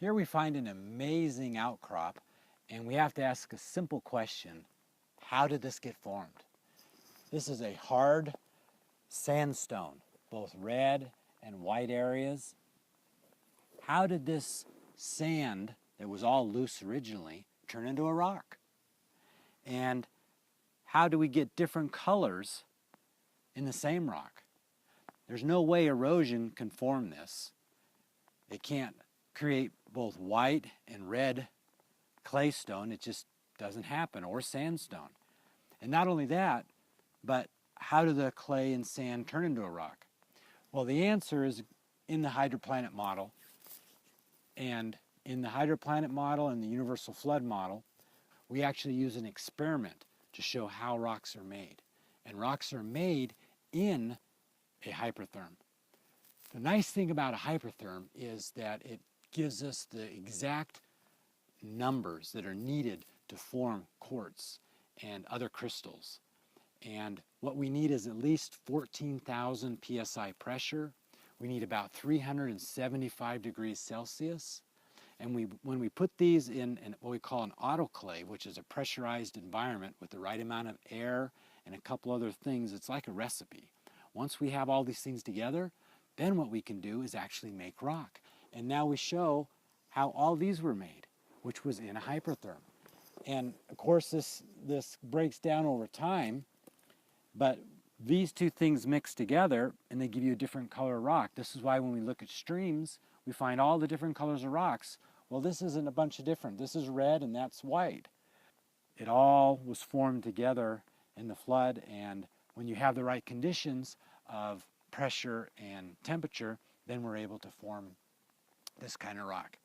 Here we find an amazing outcrop, and we have to ask a simple question. How did this get formed? This is a hard sandstone, both red and white areas. How did this sand that was all loose originally turn into a rock? And how do we get different colors in the same rock? There's no way erosion can form this. It can't create both white and red claystone. It just doesn't happen, or sandstone. And not only that, but how do the clay and sand turn into a rock? Well, the answer is in the hydroplanet model. And in the hydroplanet model and the universal flood model, we actually use an experiment to show how rocks are made. And rocks are made in a hypertherm. The nice thing about a hypertherm is that it gives us the exact numbers that are needed to form quartz and other crystals. And what we need is at least 14,000 psi pressure. We need about 375 degrees Celsius. And when we put these in what we call an autoclave, which is a pressurized environment with the right amount of air and a couple other things, it's like a recipe. Once we have all these things together, then what we can do is actually make rock. And now we show how all these were made, which was in a hypertherm. And of course this breaks down over time, but these two things mix together and they give you a different color rock. This is why when we look at streams, we find all the different colors of rocks. Well, this isn't a bunch of different. This is red and that's white. It all was formed together in the flood, and when you have the right conditions of pressure and temperature, then we're able to form this kind of rock.